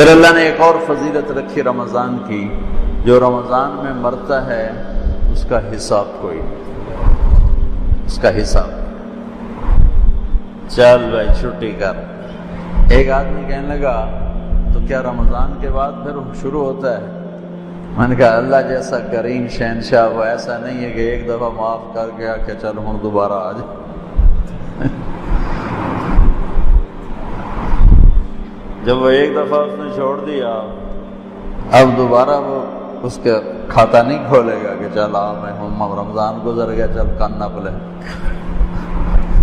پھر اللہ نے ایک اور فضیلت رکھی رمضان کی، جو رمضان میں مرتا ہے اس کا حساب کوئی نہیں، اس کا حساب۔ چل بھائی چھٹی کر۔ ایک آدمی کہنے لگا تو کیا رمضان کے بعد پھر شروع ہوتا ہے؟ میں نے کہا اللہ جیسا کریم شہنشاہ وہ ایسا نہیں ہے کہ ایک دفعہ معاف کر گیا کہ چل ہوں دوبارہ آ جائے۔ جب وہ ایک دفعہ اس نے چھوڑ دیا، اب دوبارہ وہ اس کا کھاتا نہیں کھولے گا کہ چل میں ہوں، رمضان گزر گیا چل کان نہ پلے۔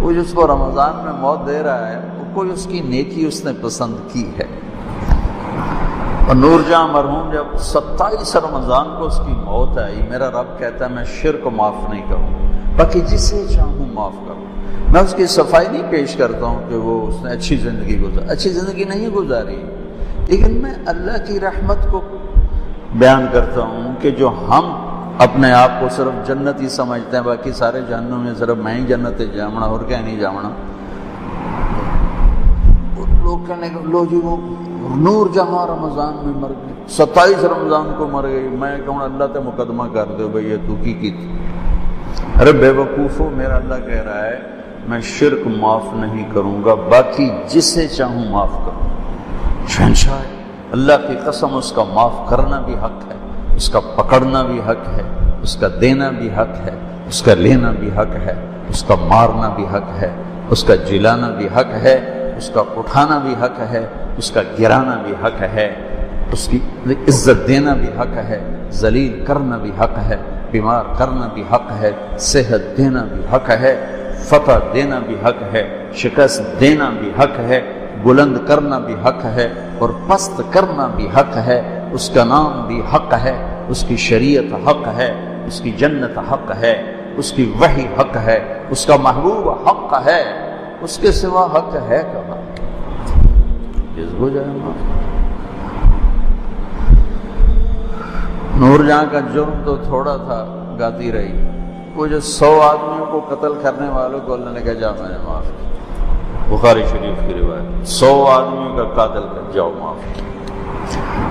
وہ جس کو رمضان میں موت دے رہا ہے وہ کوئی اس کی نیکی اس نے پسند کی ہے۔ اور نور جہاں مرحوم جب 27 رمضان کو اس کی موت آئی، میرا رب کہتا ہے میں شرک معاف نہیں کروں، باقی جسے چاہوں معاف کروں۔ میں اس کی صفائی نہیں پیش کرتا ہوں کہ وہ اس نے اچھی زندگی گزاری، اچھی زندگی نہیں گزاری، لیکن میں اللہ کی رحمت کو بیان کرتا ہوں کہ جو ہم اپنے آپ کو صرف جنتی سمجھتے ہیں، باقی سارے جہنم میں صرف میں ہی جنت جامنا اور کیا نہیں جامنا۔ لوگ کہنے کہ لو جی وہ نور جہاں رمضان میں مر گئی، 27 رمضان کو مر گئی، میں کہوں اللہ تے مقدمہ کر دو بھئی یہ تو کی تھی۔ ارے بے وقوفو، میرا اللہ کہہ رہا ہے میں شرک معاف نہیں کروں گا، باقی جسے چاہوں معاف کروں۔ شہنشاہ اللہ کی قسم، اس کا معاف کرنا بھی حق ہے، اس کا پکڑنا بھی حق ہے، اس کا دینا بھی حق ہے، اس کا لینا بھی حق ہے، اس کا مارنا بھی حق ہے، اس کا جلانا بھی حق ہے، اس کا اٹھانا بھی حق ہے، اس کا گرانا بھی حق ہے، اس کی عزت دینا بھی حق ہے، ذلیل کرنا بھی حق ہے، بیمار کرنا بھی حق ہے، صحت دینا بھی حق ہے، فتح دینا بھی حق ہے، شکست دینا بھی حق ہے، بلند کرنا بھی حق ہے اور پست کرنا بھی حق ہے۔ اس کا نام بھی حق ہے، اس کی شریعت حق ہے، اس کی جنت حق ہے، اس کی وحی حق ہے، اس کا محبوب حق ہے، اس کے سوا حق ہے کہاں؟ ہو جائے معاف۔ نور جہاں کا جرم تو تھوڑا تھا، گاتی رہی، وہ جو 100 آدمیوں کو قتل کرنے والوں کو اللہ نے کہا جا میں نے معاف کیا۔ بخاری شریف کی روایت، 100 آدمیوں کا قاتل کر جاؤ معاف۔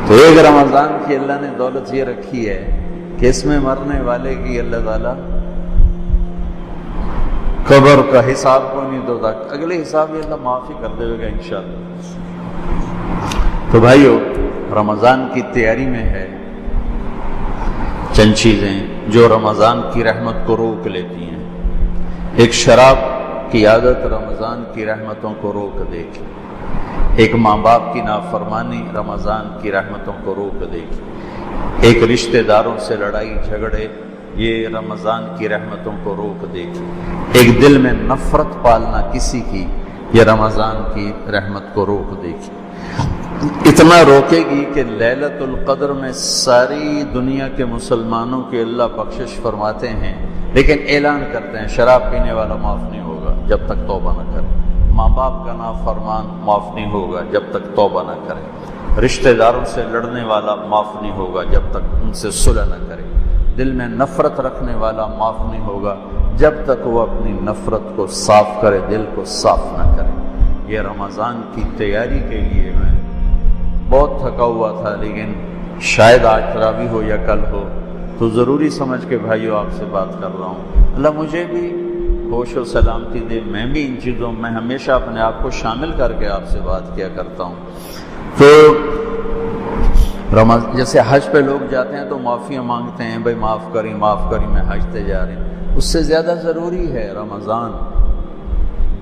تو ایک رمضان کی اللہ نے دولت یہ رکھی ہے کہ اس میں مرنے والے کی اللہ تعالیٰ قبر کا حساب کو نہیں دو، اگلے حساب یہ اللہ معاف ہی کر دے گا انشاءاللہ۔ تو بھائیو، رمضان کی تیاری میں ہے چند چیزیں جو رمضان کی رحمت کو روک لیتی ہیں۔ ایک شراب کی عادت رمضان کی رحمتوں کو روک دے گی، ایک ماں باپ کی نافرمانی رمضان کی رحمتوں کو روک دے گی، ایک رشتہ داروں سے لڑائی جھگڑے یہ رمضان کی رحمتوں کو روک دے گی، ایک دل میں نفرت پالنا کسی کی یہ رمضان کی رحمت کو روک دے گی۔ اتنا روکے گی کہ لیلۃ القدر میں ساری دنیا کے مسلمانوں کی اللہ بخشش فرماتے ہیں، لیکن اعلان کرتے ہیں شراب پینے والا معاف نہیں ہوگا جب تک توبہ نہ کرے، ماں باپ کا نافرمان معاف نہیں ہوگا جب تک توبہ نہ کرے، رشتہ داروں سے لڑنے والا معاف نہیں ہوگا جب تک ان سے صلح نہ کرے، دل میں نفرت رکھنے والا معاف نہیں ہوگا جب تک وہ اپنی نفرت کو صاف کرے، دل کو صاف نہ کرے۔ یہ رمضان کی تیاری کے لیے میں بہت تھکا ہوا تھا، لیکن شاید آج تراویح ہو یا کل ہو تو ضروری سمجھ کے بھائیو آپ سے بات کر رہا ہوں۔ اللہ مجھے بھی ہوش و سلامتی دے، میں بھی ان چیزوں میں ہمیشہ اپنے آپ کو شامل کر کے آپ سے بات کیا کرتا ہوں۔ تو جیسے حج پہ لوگ جاتے ہیں تو معافیاں مانگتے ہیں، بھائی معاف کری میں حج تے جا رہے ہیں، اس سے زیادہ ضروری ہے رمضان۔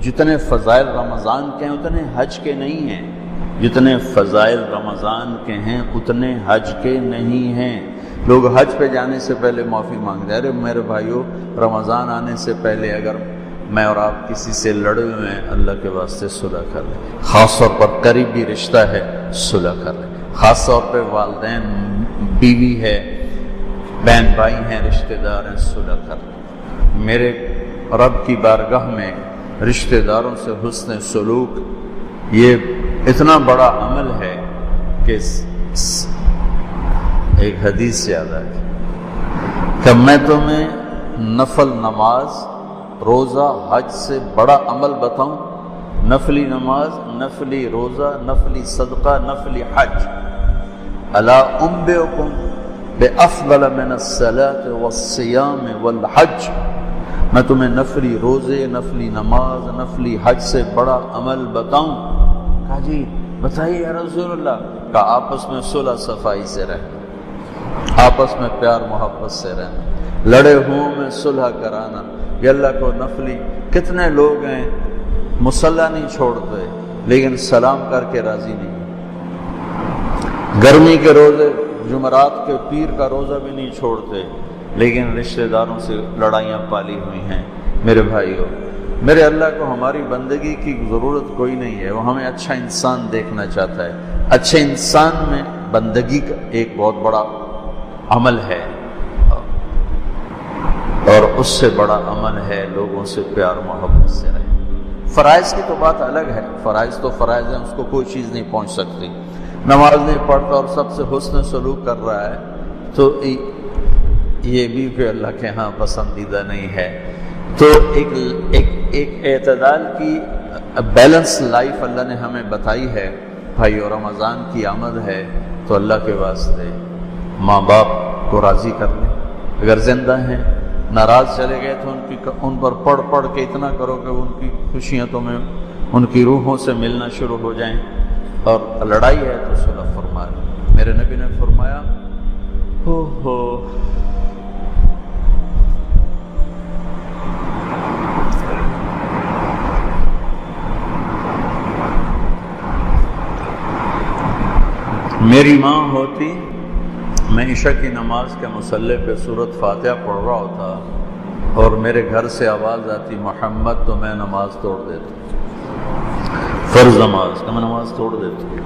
جتنے فضائل رمضان کے ہیں اتنے حج کے نہیں ہیں، جتنے فضائل رمضان کے ہیں اتنے حج کے نہیں ہیں۔ لوگ حج پہ جانے سے پہلے معافی مانگتے ہیں، ارے میرے بھائیو رمضان آنے سے پہلے اگر میں اور آپ کسی سے لڑے ہوئے ہیں اللہ کے واسطے صلح کر لیں، خاص طور پر قریبی رشتہ ہے صلح کر لیں، خاص طور پہ والدین، بیوی ہے، بہن بھائی ہیں، رشتہ دار ہیں، صلح کر لیں۔ میرے رب کی بارگاہ میں رشتہ داروں سے حسن سلوک یہ اتنا بڑا عمل ہے کہ ایک حدیث یاد آئی کہ میں تمہیں نفل نماز، روزہ، حج سے بڑا عمل بتاؤں؟ نفلی نماز، نفلی روزہ، نفلی صدقہ، نفلی حج۔ الا انبئکم بافضل من الصلاۃ والصیام والحج، میں تمہیں نفلی روزے، نفلی نماز، نفلی حج سے بڑا عمل بتاؤں؟ کہا جی بتائیے یا رسول اللہ۔ کہا آپس میں صلح صفائی سے رہنا، آپس میں پیار محبت سے رہنا، لڑے ہوں میں صلح کرانا۔ یہ اللہ کو نفلی، کتنے لوگ ہیں مصلی نہیں چھوڑتے لیکن سلام کر کے راضی نہیں، گرمی کے روزے، جمعرات کے پیر کا روزہ بھی نہیں چھوڑتے لیکن رشتہ داروں سے لڑائیاں پالی ہوئی ہیں۔ میرے بھائیو، میرے اللہ کو ہماری بندگی کی ضرورت کوئی نہیں ہے، وہ ہمیں اچھا انسان دیکھنا چاہتا ہے۔ اچھے انسان میں بندگی کا ایک بہت بڑا عمل ہے، اور اس سے بڑا عمل ہے لوگوں سے پیار محبت سے رہے۔ فرائض کی تو بات الگ ہے، فرائض تو فرائض ہیں، اس کو کوئی چیز نہیں پہنچ سکتی۔ نماز نہیں پڑھتا اور سب سے حسن سلوک کر رہا ہے تو یہ بھی کہ اللہ کے ہاں پسندیدہ نہیں ہے۔ تو ایک اعتدال کی بیلنس لائف اللہ نے ہمیں بتائی ہے۔ بھائی اور رمضان کی آمد ہے تو اللہ کے واسطے ماں باپ کو راضی کر لیں، اگر زندہ ہیں۔ ناراض چلے گئے تو ان پر پڑھ پڑھ کے اتنا کرو کہ ان کی خوشیاں تمہیں ان کی روحوں سے ملنا شروع ہو جائیں، اور لڑائی ہے تو صلح فرما لیں۔ میرے نبی نے فرمایا میری ماں ہوتی، میں عشاء کی نماز کے مصلی پہ سورۃ فاتحہ پڑھ رہا ہوتا اور میرے گھر سے آواز آتی محمد، تو میں نماز توڑ دیتا، فرض نماز کا میں نماز توڑ دیتا۔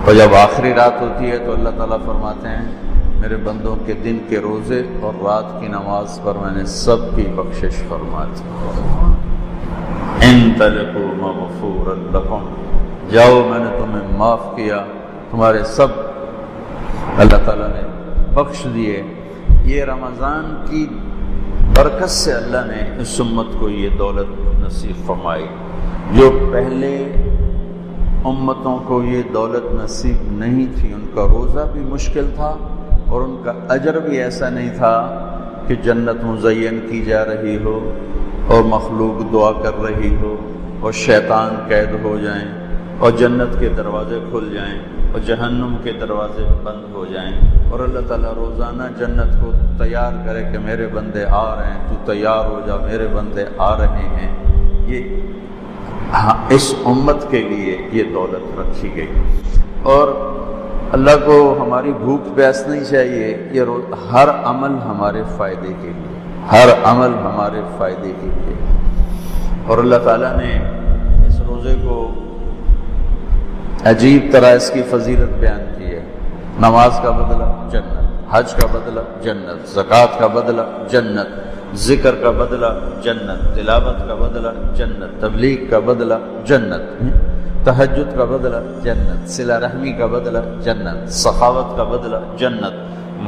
اور جب آخری رات ہوتی ہے تو اللہ تعالیٰ فرماتے ہیں میرے بندوں کے دن کے روزے اور رات کی نماز پر میں نے سب کی بخشش فرما دی۔ انطلقوا مغفورا لکم، جاؤ میں نے تمہیں معاف کیا، تمہارے سب اللہ تعالیٰ نے بخش دیے۔ یہ رمضان کی برکت سے اللہ نے اس امت کو یہ دولت نصیب فرمائی۔ جو پہلے امتوں کو یہ دولت نصیب نہیں تھی، ان کا روزہ بھی مشکل تھا اور ان کا اجر بھی ایسا نہیں تھا کہ جنت مزین کی جا رہی ہو اور مخلوق دعا کر رہی ہو اور شیطان قید ہو جائیں اور جنت کے دروازے کھل جائیں اور جہنم کے دروازے بند ہو جائیں، اور اللہ تعالیٰ روزانہ جنت کو تیار کرے کہ میرے بندے آ رہے ہیں، تو تیار ہو جا، میرے بندے آ رہے ہیں۔ یہ اس امت کے لیے یہ دولت رکھی گئی، اور اللہ کو ہماری بھوک پیاس نہیں چاہیے، یہ ہر عمل ہمارے فائدے کے لیے، ہر عمل ہمارے فائدے کے لیے۔ اور اللہ تعالیٰ نے اس روزے کو عجیب طرح اس کی فضیلت بیان کی ہے۔ نماز کا بدلہ جنت، حج کا بدلہ جنت، زکوٰۃ کا بدلہ جنت، ذکر کا بدلہ جنت، تلاوت کا بدلہ جنت، تبلیغ کا بدلہ جنت، تہجد کا بدلہ جنت، صلہ رحمی کا بدلہ جنت، سخاوت کا بدلہ جنت،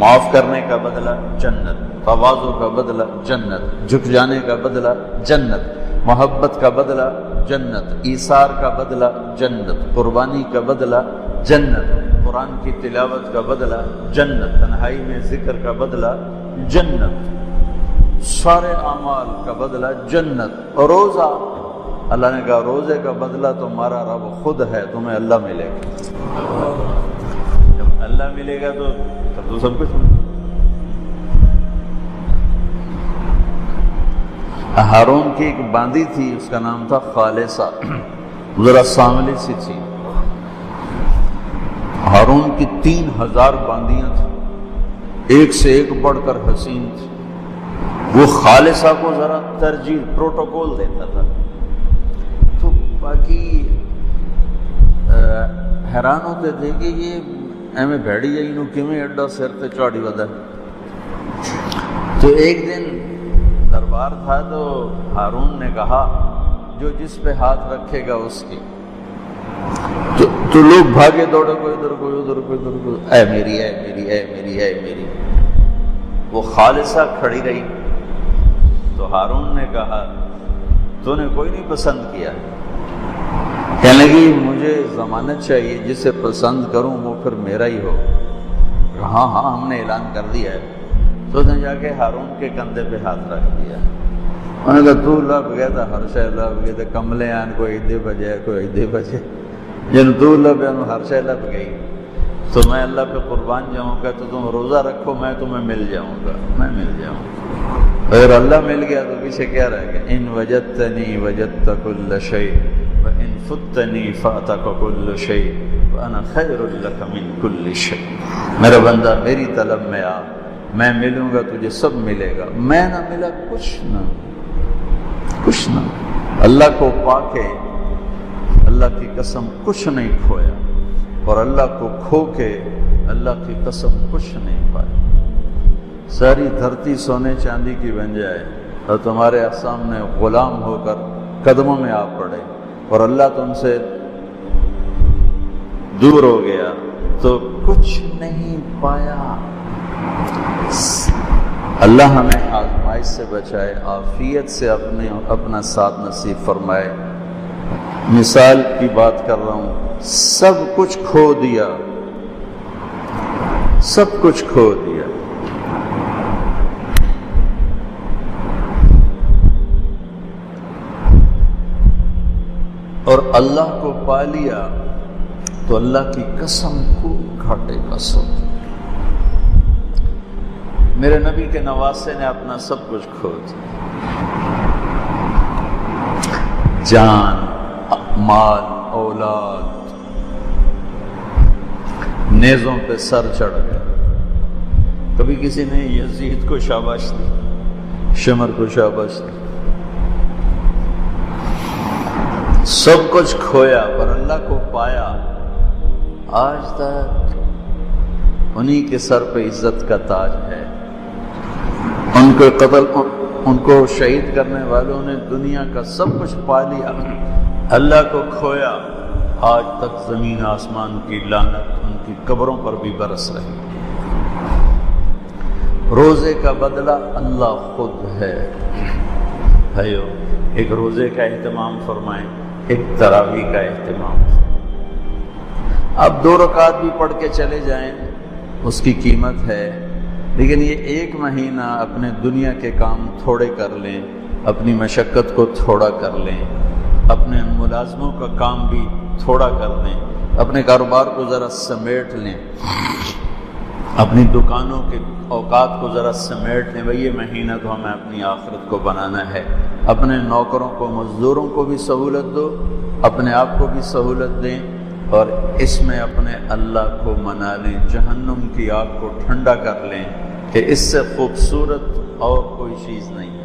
معاف کرنے کا بدلہ جنت، تواضع کا بدلہ جنت، جھک جانے کا بدلہ جنت، محبت کا بدلہ جنت، ایثار کا بدلہ جنت، قربانی کا بدلہ جنت، قرآن کی تلاوت کا بدلہ جنت، تنہائی میں ذکر کا بدلہ جنت، سارے اعمال کا بدلہ جنت۔ اور روزہ، اللہ نے کہا روزے کا بدلہ تمہارا رب خود ہے، تمہیں اللہ ملے گا۔ جب اللہ ملے گا تو سب کچھ ملے گا۔ ہارون کی ایک باندی تھی، اس کا نام تھا خالصہ، ذرا سانولی سی تھی۔ ہارون کی 3000 باندیاں تھیں، ایک سے ایک بڑھ کر حسین تھی۔ وہ خالصہ کو ذرا ترجیح، پروٹوکول دیتا تھا، تو باقی حیران ہوتے تھے کہ یہ ایویں بھیڑی ہے، انہوں کیویں ایڈا سر تے چاڑی ودا۔ تو ایک دن دربار تھا تو ہارون نے کہا جو جس پہ ہاتھ رکھے گا اس کی، تو لوگ بھاگے دوڑے، کوئی ادھر کوئی ادھر کوئی ادھر، کوئی اے میری اے میری اے میری اے میری۔ وہ خالصہ کھڑی رہی تو ہارون نے کہا تو نے کوئی نہیں پسند کیا؟ کہنے لگی مجھے ضمانت چاہیے، جسے پسند کروں وہ پھر میرا ہی ہو۔ ہاں ہاں ہم نے اعلان کر دیا ہے۔ تو اس نے جا کے ہارون کے کندھے پہ ہاتھ رکھ دیا۔ انہوں نے کہا تو لب گیا تھا ہر شے لب گئے تھے، کملے آن کوئی ایدے بجے کوئی ایدے بجے، جن تو لب ہر شے لب گئی۔ تو میں اللہ پہ قربان جاؤں گا تو تم روزہ رکھو، میں تمہیں مل جاؤں گا، میں مل جاؤں گا۔ اگر اللہ مل گیا تو پیچھے کیا رہ گیا؟ ان وجدتنی وجدت کل شیء وان فتنی فاتک کل شیء وانا خیر لک من کل شیء۔ میرا بندہ میری طلب میں آ، میں ملوں گا تجھے سب ملے گا، میں نہ ملا کچھ نہ کچھ نہ۔ اللہ کو پا کے اللہ کی قسم کچھ نہیں کھویا، اور اللہ کو کھو کے اللہ کی قسم کچھ نہیں پائی۔ ساری دھرتی سونے چاندی کی بن جائے اور تمہارے سامنے غلام ہو کر قدموں میں آ پڑے اور اللہ تم سے دور ہو گیا تو کچھ نہیں پایا۔ اللہ ہمیں آزمائش سے بچائے، عافیت سے اپنا ساتھ نصیب فرمائے۔ مثال کی بات کر رہا ہوں، سب کچھ کھو دیا، سب کچھ کھو دیا، اور اللہ کو پا لیا تو اللہ کی قسم کو گھاٹے کا سود۔ میرے نبی کے نواسے نے اپنا سب کچھ کھو دیا، جان، مال، اولاد، نیزوں پہ سر چڑھ گئے۔ کبھی کسی نے یزید کو شاباش دی، شمر کو شاباش دی، سب کچھ کھویا پر اللہ کو پایا۔ آج تک انہی کے سر پہ عزت کا تاج ہے۔ ان کو شہید کرنے والوں نے دنیا کا سب کچھ پا لیا، اللہ کو کھویا۔ آج تک زمین آسمان کی لعنت ان کی قبروں پر بھی برس رہی۔ روزے کا بدلہ اللہ خود ہے۔ بھائیو، ایک روزے کا اہتمام فرمائیں، ایک تراویح کا اہتمام۔ آپ 2 رکعت بھی پڑھ کے چلے جائیں، اس کی قیمت ہے، لیکن یہ 1 مہینہ اپنے دنیا کے کام تھوڑے کر لیں، اپنی مشقت کو تھوڑا کر لیں، اپنے ملازموں کا کام بھی تھوڑا کر لیں، اپنے کاروبار کو ذرا سمیٹ لیں، اپنی دکانوں کے اوقات کو ذرا سمیٹ لیں۔ بھئی یہ مہینہ تو ہمیں اپنی آخرت کو بنانا ہے۔ اپنے نوکروں کو، مزدوروں کو بھی سہولت دو، اپنے آپ کو بھی سہولت دیں، اور اس میں اپنے اللہ کو منا لیں، جہنم کی آگ کو ٹھنڈا کر لیں کہ اس سے خوبصورت اور کوئی چیز نہیں۔